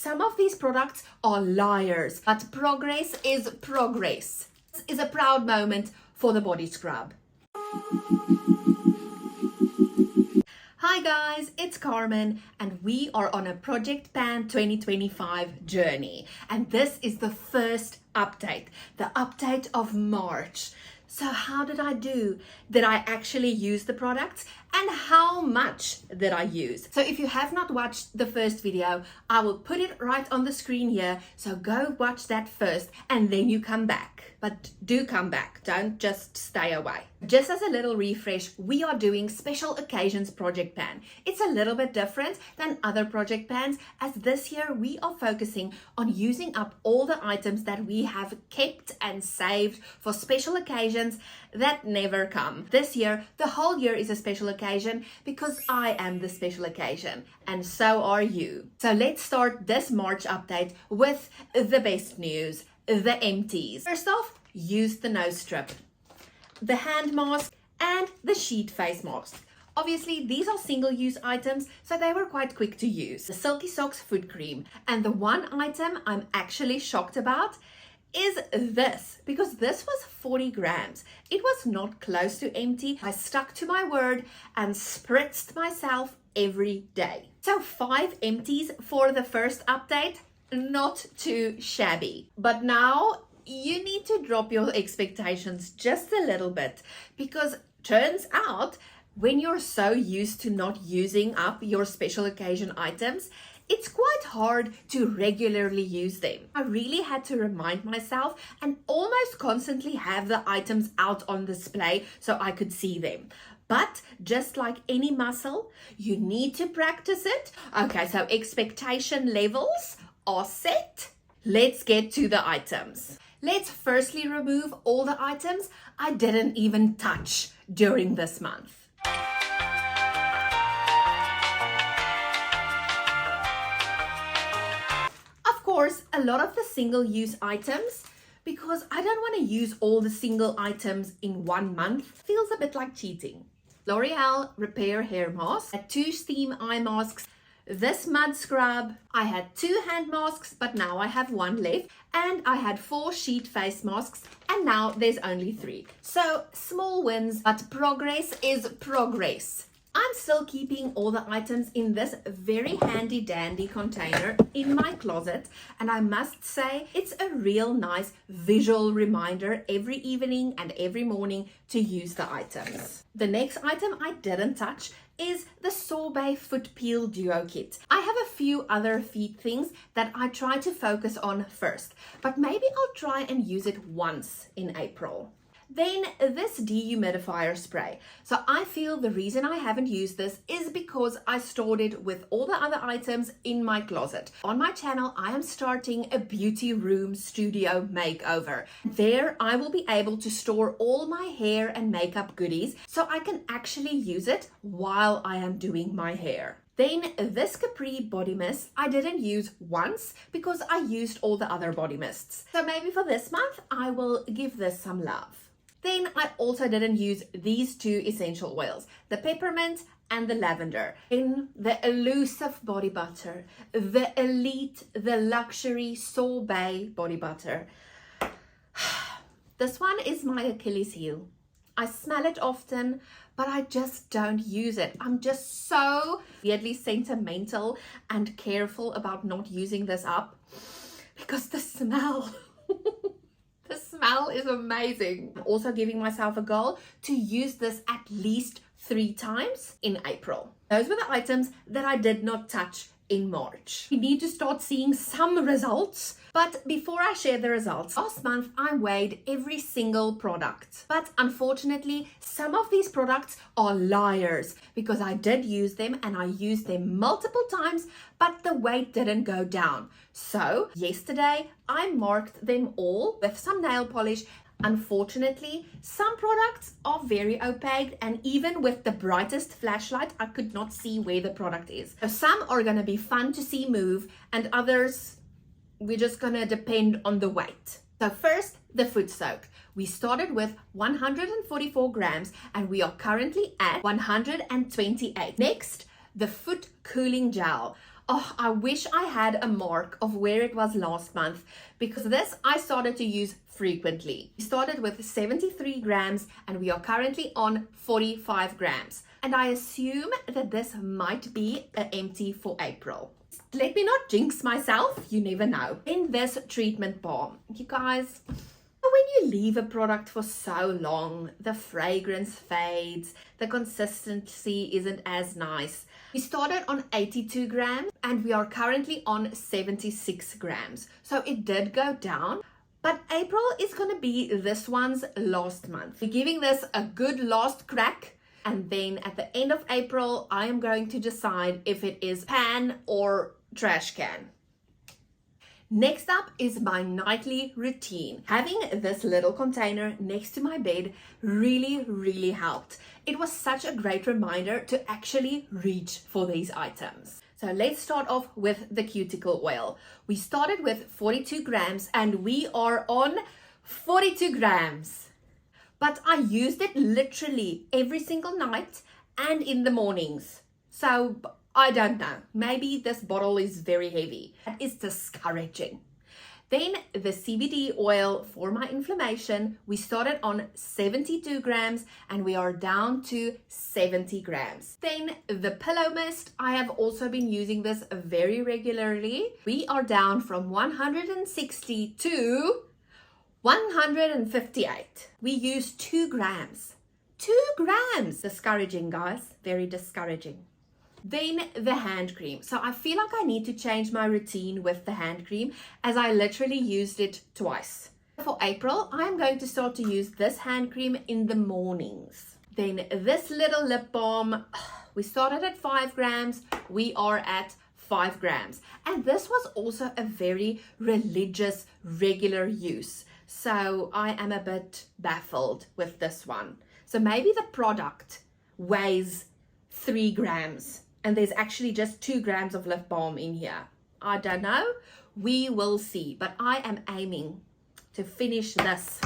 some of these products are liars, but progress is progress. This is a proud moment for the body scrub. Hi guys, it's Carmen and we are on a Project Pan 2025 journey. And this is the first update, the update of March. So how did I do? Did I actually use the products? And how much did I use? So if you have not watched the first video, I will put it right on the screen here. So go watch that first and then you come back. But do come back, don't just stay away. Just as a little refresh, we are doing Special Occasions Project Pan. It's a little bit different than other project pans, as this year we are focusing on using up all the items that we have kept and saved for special occasions that never come. This year, the whole year is a special occasion because I am the special occasion and so are you. So let's start this March update with the best news. The empties. First off, use the nose strip, the hand mask and the sheet face mask. Obviously, these are single-use items, so they were quite quick to use. The Silky Socks foot cream, and the one item I'm actually shocked about is this, because this was 40 grams. It was not close to empty. I stuck to my word and spritzed myself every day. So 5 empties for the first update. Not too shabby. But now you need to drop your expectations just a little bit, because turns out when you're so used to not using up your special occasion items, it's quite hard to regularly use them. I really had to remind myself and almost constantly have the items out on display so I could see them. But just like any muscle, you need to practice it. Okay, so expectation levels are set. Let's get to the items. Let's firstly remove all the items I didn't even touch during this month. Of course, a lot of the single-use items, because I don't want to use all the single items in 1 month, feels a bit like cheating. L'Oreal Repair Hair Mask, 2 steam eye masks, this mud scrub. I had 2 hand masks, but now I have 1 left, and I had 4 sheet face masks, and now there's only 3. So small wins, but progress is progress. I'm still keeping all the items in this very handy dandy container in my closet, and I must say it's a real nice visual reminder every evening and every morning to use the items. The next item I didn't touch is the Sorbet Foot Peel Duo Kit. I have a few other feet things that I try to focus on first, but maybe I'll try and use it once in April. Then this dehumidifier spray. So I feel the reason I haven't used this is because I stored it with all the other items in my closet. On my channel, I am starting a beauty room studio makeover. There I will be able to store all my hair and makeup goodies so I can actually use it while I am doing my hair. Then this Capri body mist I didn't use once because I used all the other body mists. So maybe for this month I will give this some love. Then I also didn't use these 2 essential oils, the peppermint and the lavender. In the elusive body butter, the elite, the luxury Sorbet body butter. This one is my Achilles heel. I smell it often, but I just don't use it. I'm just so weirdly sentimental and careful about not using this up because the smell. The smell is amazing. I'm also giving myself a goal to use this at least 3 times in April. Those were the items that I did not touch in March. We need to start seeing some results. But before I share the results, last month I weighed every single product. But unfortunately, some of these products are liars because I did use them and I used them multiple times, but the weight didn't go down. So yesterday I marked them all with some nail polish. Unfortunately, some products are very opaque, and even with the brightest flashlight, I could not see where the product is. So some are going to be fun to see move, and others, we're just going to depend on the weight. So first, the foot soak. We started with 144 grams, and we are currently at 128. Next, the foot cooling gel. Oh, I wish I had a mark of where it was last month, because this I started to use frequently. We started with 73 grams and we are currently on 45 grams. And I assume that this might be an empty for April. Let me not jinx myself, you never know. In this treatment balm, you guys, when you leave a product for so long, the fragrance fades, the consistency isn't as nice. We started on 82 grams and we are currently on 76 grams. So it did go down, but April is going to be this one's last month. We're giving this a good last crack. And then at the end of April, I am going to decide if it is pan or trash can. Next up is my nightly routine. Having this little container next to my bed really helped. It was such a great reminder to actually reach for these items. So let's start off with the cuticle oil. We started with 42 grams and we are on 42 grams. But I used it literally every single night and in the mornings. So I don't know, maybe this bottle is very heavy. It's discouraging. Then the CBD oil for my inflammation, we started on 72 grams and we are down to 70 grams. Then the pillow mist, I have also been using this very regularly. We are down from 160 to 158. We use 2 grams. 2 grams! Discouraging, guys. Very discouraging. Then the hand cream. So I feel like I need to change my routine with the hand cream, as I literally used it twice. For April, I am going to start to use this hand cream in the mornings. Then this little lip balm. We started at 5 grams. We are at 5 grams. And this was also a very religious, regular use. So I am a bit baffled with this one. So maybe the product weighs 3 grams and there's actually just 2 grams of lip balm in here. I don't know. We will see. But I am aiming to finish this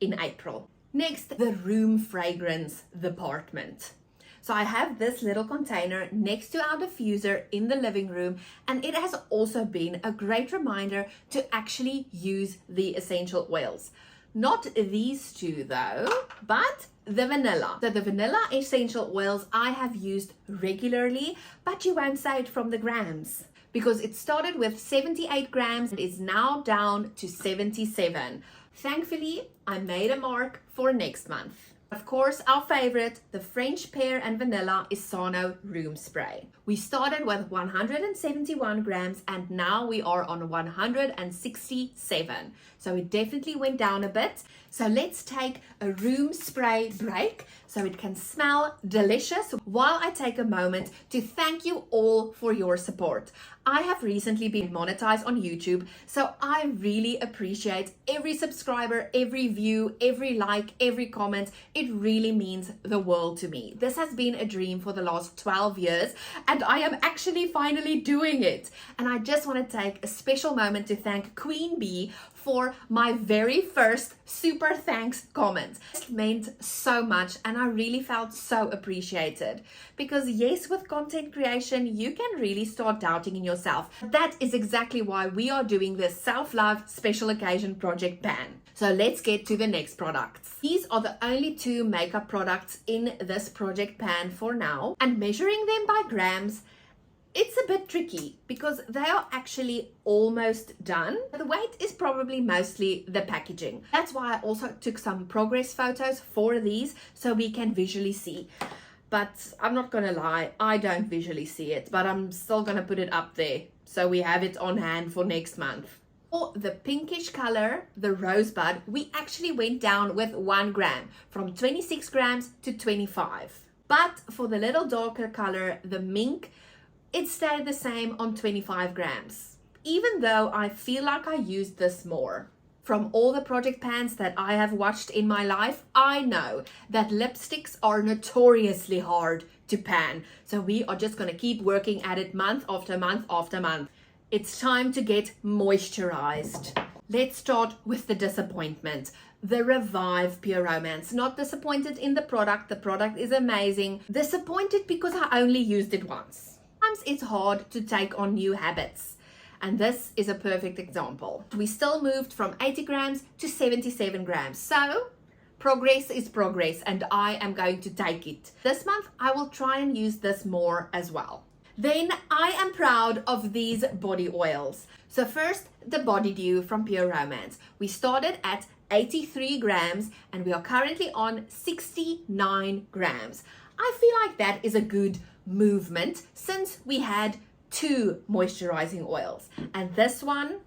in April. Next, the room fragrance department. So I have this little container next to our diffuser in the living room, and it has also been a great reminder to actually use the essential oils. Not these two though, but the vanilla. So the vanilla essential oils I have used regularly, but you won't say it from the grams, because it started with 78 grams and is now down to 77. Thankfully, I made a mark for next month. Of course, our favorite, the French pear and vanilla Isano room spray. We started with 171 grams and now we are on 167. So it definitely went down a bit. So let's take a room spray break so it can smell delicious while I take a moment to thank you all for your support. I have recently been monetized on YouTube, so I really appreciate every subscriber, every view, every like, every comment. It really means the world to me. This has been a dream for the last 12 years and I am actually finally doing it. And I just want to take a special moment to thank Queen Bee for my very first super thanks comment. It meant so much and I really felt so appreciated, because yes, with content creation you can really start doubting in yourself. That is exactly why we are doing this self-love special occasion project pan. So let's get to the next products. These are the only 2 makeup products in this project pan for now, and measuring them by grams, it's a bit tricky because they are actually almost done. The weight is probably mostly the packaging. That's why I also took some progress photos for these so we can visually see. But I'm not gonna lie, I don't visually see it, but I'm still gonna put it up there so we have it on hand for next month. For the pinkish color, the rosebud, we actually went down with 1 gram from 26 grams to 25. But for the little darker color, the mink, it stayed the same on 25 grams, even though I feel like I used this more. From all the project pans that I have watched in my life, I know that lipsticks are notoriously hard to pan. So we are just going to keep working at it month after month after month. It's time to get moisturized. Let's start with the disappointment. The Revive Pure Romance. Not disappointed in the product. The product is amazing. Disappointed because I only used it once. sometimes it's hard to take on new habits. And this is a perfect example. We still moved from 80 grams to 77 grams. So progress is progress, and I am going to take it. This month, I will try and use this more as well. Then I am proud of these body oils. So first, the Body Dew from Pure Romance. We started at 83 grams and we are currently on 69 grams. I feel like that is a good movement since we had 2 moisturizing oils. And this one,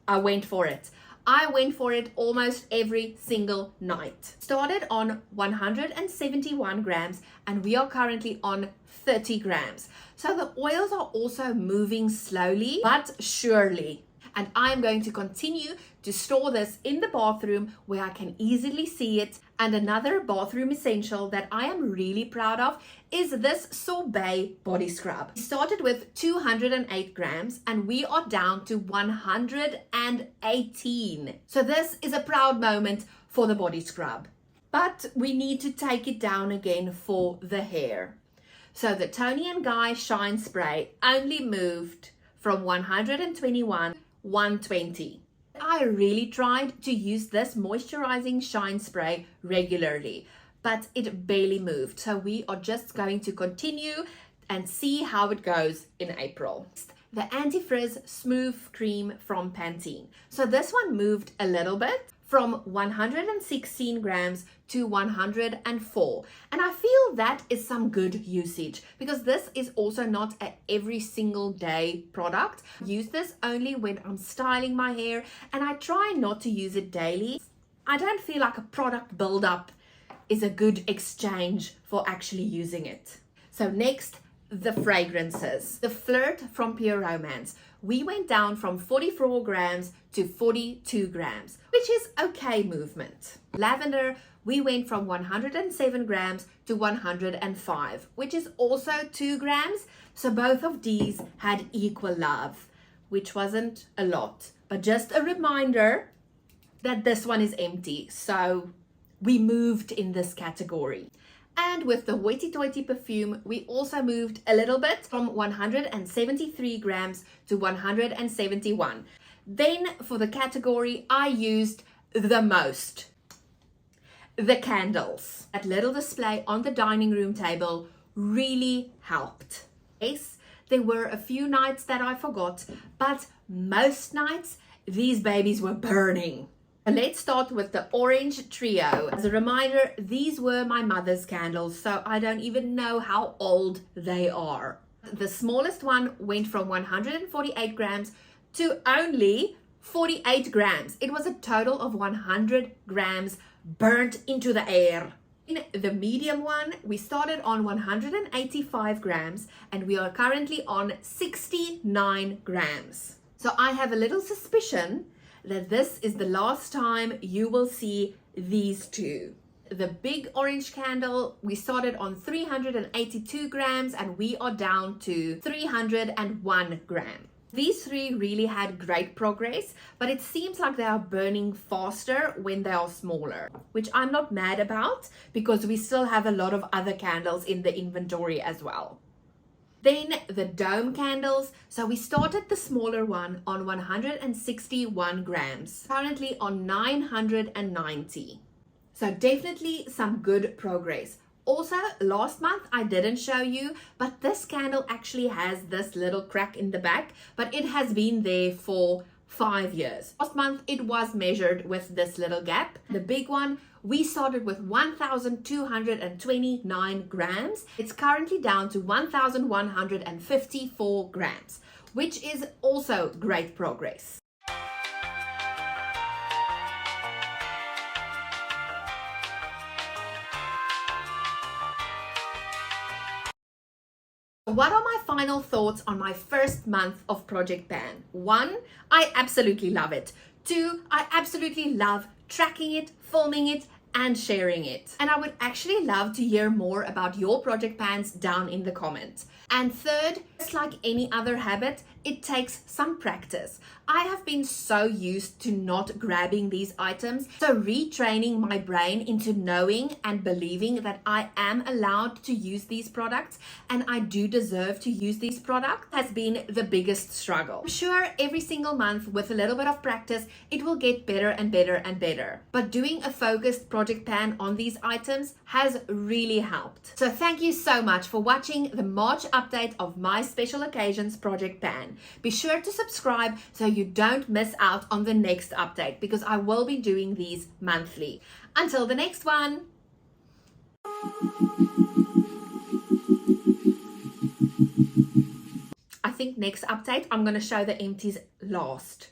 I went for it. I went for it almost every single night. Started on 171 grams and we are currently on 30 grams. So the oils are also moving slowly but surely. And I'm going to continue to store this in the bathroom where I can easily see it. And another bathroom essential that I am really proud of is this Sorbet body scrub. We started with 208 grams and we are down to 118. So this is a proud moment for the body scrub. But we need to take it down again for the hair. So the Toni & Guy Shine Spray only moved from 121 120. I really tried to use this moisturizing shine spray regularly, but it barely moved. So we are just going to continue and see how it goes in April. The Anti-Frizz Smooth Cream from Pantene. So this one moved a little bit from 116 grams to 104. And I feel that is some good usage because this is also not an every single day product. I use this only when I'm styling my hair and I try not to use it daily. I don't feel like a product buildup is a good exchange for actually using it. So next, the fragrances. The Flirt from Pure Romance. We went down from 44 grams to 42 grams, which is okay movement. Lavender, we went from 107 grams to 105, which is also 2 grams. So both of these had equal love, which wasn't a lot, but just a reminder that this one is empty. So we moved in this category. And with the Hoity Toity perfume, we also moved a little bit from 173 grams to 171. Then for the category I used the most, the candles. That little display on the dining room table really helped. Yes, there were a few nights that I forgot, but most nights these babies were burning. And let's start with the Orange Trio. As a reminder, these were my mother's candles, so I don't even know how old they are. The smallest one went from 148 grams to only 48 grams. It was a total of 100 grams burnt into the air. In the medium one, we started on 185 grams and we are currently on 69 grams. So I have a little suspicion that this is the last time you will see these two. The big orange candle, we started on 382 grams and we are down to 301 grams. These three really had great progress, but it seems like they are burning faster when they are smaller, which I'm not mad about because we still have a lot of other candles in the inventory as well. Then the dome candles. So we started the smaller one on 161 grams, currently on 990. So definitely some good progress. Also, last month I didn't show you, but this candle actually has this little crack in the back, but it has been there for 5 years. Last month it was measured with this little gap. The big one, we started with 1,229 grams. It's currently down to 1,154 grams, which is also great progress. What are my final thoughts on my first month of Project Pan? 1, I absolutely love it. 2, I absolutely love tracking it, filming it, and sharing it. And I would actually love to hear more about your project pans down in the comments. And third, just like any other habit, it takes some practice. I have been so used to not grabbing these items, so retraining my brain into knowing and believing that I am allowed to use these products and I do deserve to use these products has been the biggest struggle. I'm sure every single month with a little bit of practice, it will get better and better and better. But doing a focused project plan on these items has really helped. So thank you so much for watching the March update of my special occasions project plan. Be sure to subscribe so you don't miss out on the next update because I will be doing these monthly. Until the next one. I think next update I'm going to show the empties last.